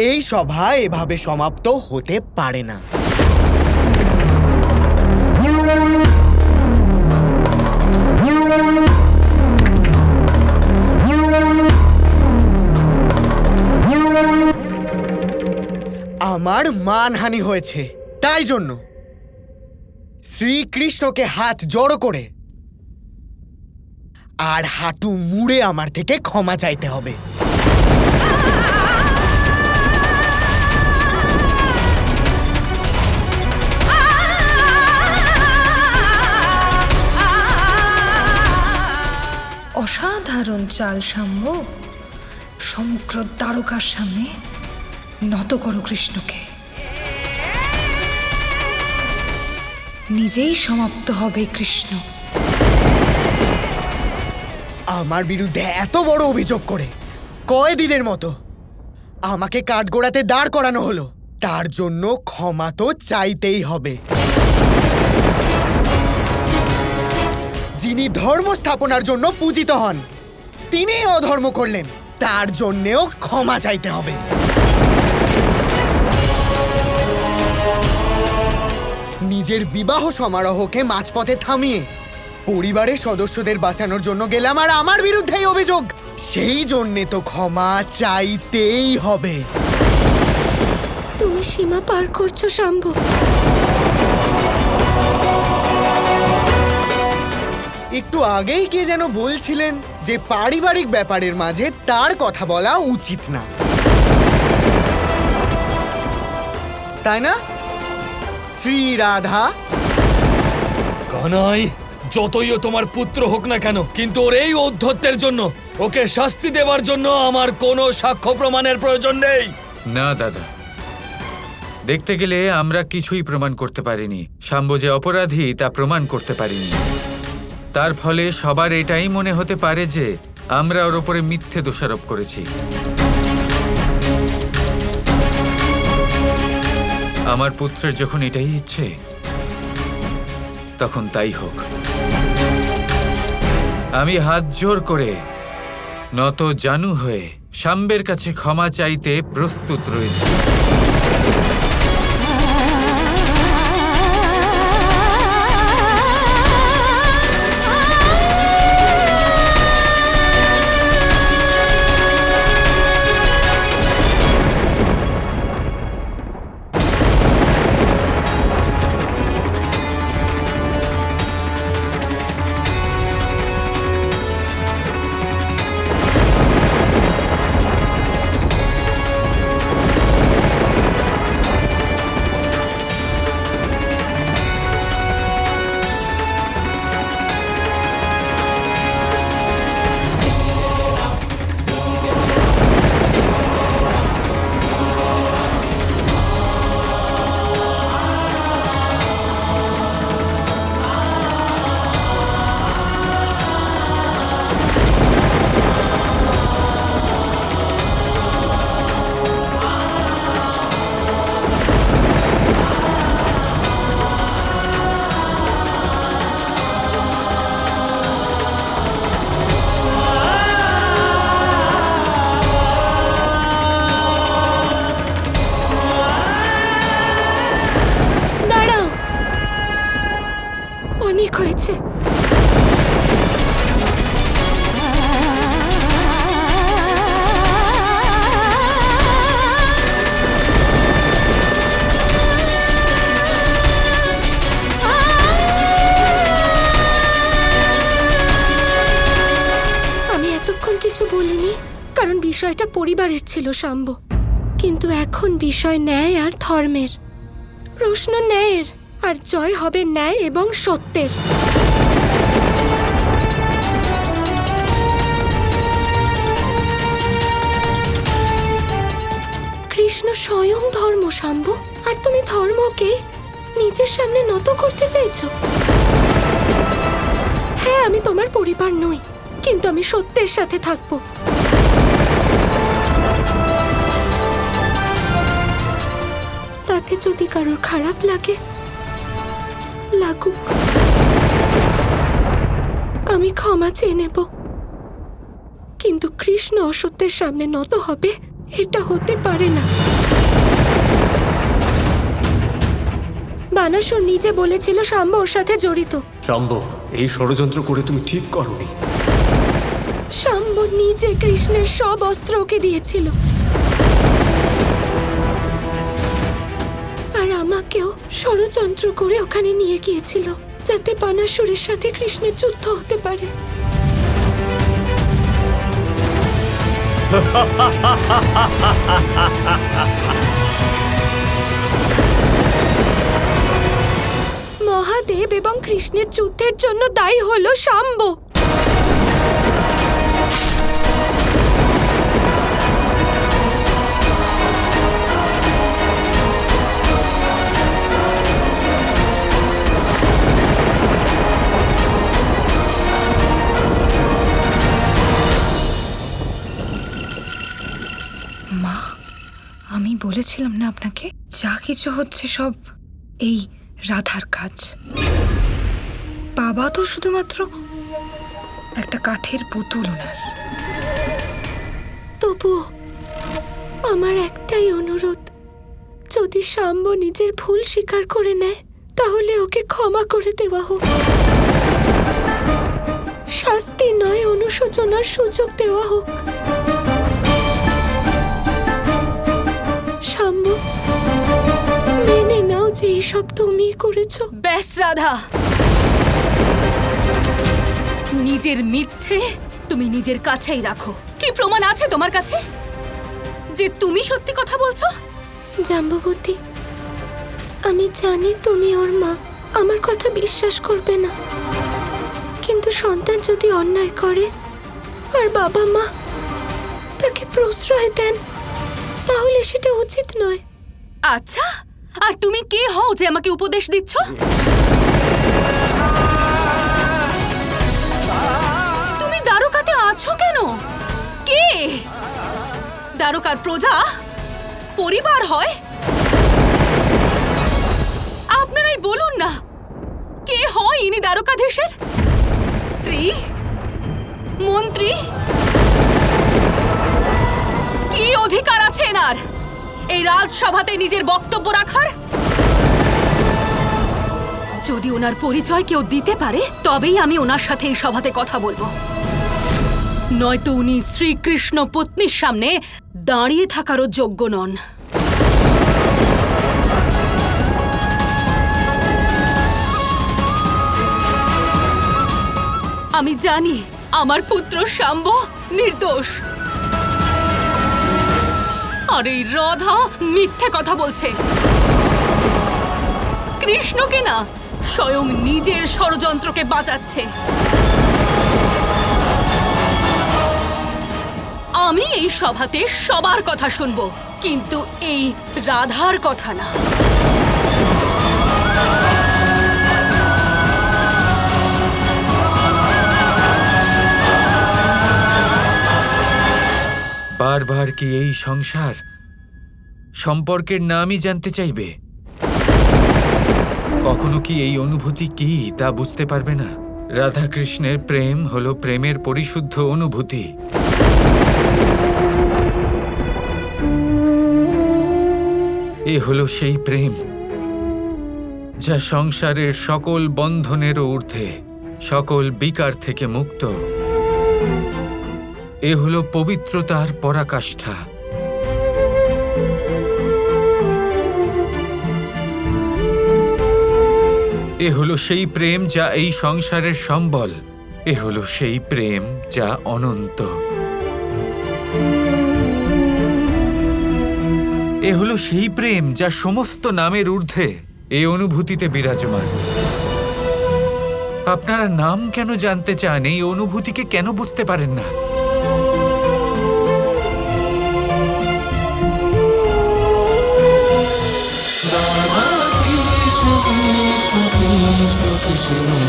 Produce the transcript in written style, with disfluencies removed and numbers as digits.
এই সভা এভাবে সমাপ্ত হতে পারে না। আমার মানহানি হয়েছে, তাই জন্য শ্রীকৃষ্ণকে হাত জড়ো করে আর হাঁটু মুড়ে আমার থেকে ক্ষমা চাইতে হবে। অসাধারণ চাল শাম্ব। সমগ্র দ্বারকার সামনে নত করো কৃষ্ণকে। নিজেই সমাপ্ত হবে কৃষ্ণ। আমার বিরুদ্ধে এত বড় অভিযোগ করে কয়েদিদের মতো আমাকে কাঠগোড়াতে দাঁড় করানো হলো, তার জন্য ক্ষমা তো চাইতেই হবে। যিনি ধর্ম স্থাপনার জন্য পূজিত হন, তিনি অধর্ম করলেন, তার জন্যেও ক্ষমা চাইতে হবে। নিজের বিবাহ সমারোহকে মাঝপথে থামিয়ে পরিবারের সদস্যদের বাঁচানোর জন্য গেলাম, আর আমার বিরুদ্ধেই অভিযোগ। সেই জন্যে তো ক্ষমা চাইতেই হবে। তুমি সীমা পার করছো শাম্ব। একটু আগেই কে যেন বলছিলেন যে পারিবারিক ব্যাপারের মাঝে তার কথা বলা উচিত না, তাই না শ্রী রাধা? কানাই, যতই ও তোমার পুত্র হোক না কেন, কিন্তু ওর এই ঔদ্ধত্যের জন্য ওকে শাস্তি দেওয়ার জন্য আমার কোনো সাক্ষ্য প্রমাণের প্রয়োজন নেই। না দাদা, দেখতে গেলে আমরা কিছুই প্রমাণ করতে পারিনি। শাম্ব যে অপরাধী তা প্রমাণ করতে পারিনি। তার ফলে সবার এটাই মনে হতে পারে যে আমরা ওর ওপরে মিথ্যে দোষারোপ করেছি। আমার পুত্রের যখন এটাই ইচ্ছে, তখন তাই হোক। আমি হাত জোর করে নত জানু হয়ে শাম্বের কাছে ক্ষমা চাইতে প্রস্তুত রয়েছি। অনেক হয়েছে। আমি এতক্ষণ কিছু বলিনি কারণ বিষয়টা পরিবারের ছিল শাম্ব, কিন্তু এখন বিষয় ন্যায় আর ধর্মের। প্রশ্ন ন্যায়ের, আর জয় হবে ন্যায় এবং সত্যের। কৃষ্ণ স্বয়ং ধর্ম শাম্ব, আর তুমি ধর্মকে নিজের সামনে নত করতে চাইছো। হ্যাঁ, আমি তোমার পরিবার নই, কিন্তু আমি সত্যের সাথে থাকবো। তাতে যদি কারোর খারাপ লাগে, লাগুক, আমি ক্ষমা চেয়ে নেব। কিন্তু কৃষ্ণ অসত্যের সামনে নত হবে এটা হতে পারে না। বানাসুর নিজে বলেছিল শাম্ব ওর সাথে জড়িত। শাম্ব, এই ষড়যন্ত্র করে তুমি ঠিক করনি। শাম্ব নিজে কৃষ্ণের সব অস্ত্র ওকে দিয়েছিল, আর আমাকেও ষড়যন্ত্র করে ওখানে নিয়ে গিয়েছিল যাতে বানাসুরের সাথে কৃষ্ণের যুদ্ধ হতে পারে। মহাদেব এবং কৃষ্ণের যুদ্ধের জন্য দায়ী হলো শাম্ব। মা, আমি বলেছিলাম না আপনাকে, যা কিছু হচ্ছে সব এই রাধার কাজ। বাবা তো শুধুমাত্র একটা কাঠের পুতুল ওনার। তবু আমার একটাই অনুরোধ, যদি শাম্ব নিজের ভুল স্বীকার করে নেয় তাহলে ওকে ক্ষমা করে দেওয়া হোক। শাস্তি নয়, অনুশোচনার সুযোগ দেওয়া হোক। শাম্ব, মেনে নাও যে এইসব তুমি করেছো। ব্যাস রাধা, নিজের মিথ্যে তুমি নিজের কাছেই রাখো। কি প্রমাণ আছে তোমার কাছে যে তুমি সত্যি কথা বলছো? জাম্ববতী, আমি জানি তুমি ওর মা, আমার কথা বিশ্বাস করবে না, কিন্তু সন্তান যদি অন্যায় করে আর বাবা মা তাকে প্রশ্রয় দেন তাহলে সেটা উচিত নয়। আচ্ছা, আর তুমি কে হও যে আমাকে উপদেশ দিচ্ছ? তুমি দ্বারকাতে আছো কেন? কে? দ্বারকার প্রজা পরিবার হয়? আপনারাই বলুন না, কে হয় ইনি দ্বারকাধীশের? স্ত্রী? মন্ত্রী? কি অধিকার আছে এনার এই রাজসভাতে নিজের বক্তব্য রাখার? যদি ওনার পরিচয় কেউ দিতে পারে তবেই আমি ওনার সাথে এই সভাতে কথা বলবো, নয়তো উনি শ্রীকৃষ্ণ পত্নীর সামনে দাঁড়িয়ে থাকারও যোগ্য নন। আমি জানি আমার পুত্র শাম্ব নির্দোষ, আর এই রাধা মিথ্যে কথা বলছে। কৃষ্ণকে না, স্বয়ং নিজের ষড়যন্ত্রকে বাঁচাচ্ছে। আমি এই সভাতে সবার কথা শুনবো, কিন্তু এই রাধার কথা না। বারবার কি এই সংসার সম্পর্কের নামই জানতে চাইবে? কখনো কি এই অনুভূতি কি তা বুঝতে পারবে না? রাধা কৃষ্ণের প্রেম হলো প্রেমের পরিশুদ্ধ অনুভূতি। এ হলো সেই প্রেম যা সংসারের সকল বন্ধনেরও ঊর্ধ্বে, সকল বিকার থেকে মুক্ত। এ হলো পবিত্রতার পরাকাষ্ঠা। এ হলো সেই প্রেম যা এই সংসারের সম্বল। এ হলো সেই প্রেম যা অনন্ত। এ হলো সেই প্রেম যা সমস্ত নামের ঊর্ধ্বে এই অনুভূতিতে বিরাজমান। আপনারা নাম কেন জানতে চান? এই অনুভূতিকে কেন বুঝতে পারেন না? Krishna Krishna Krishna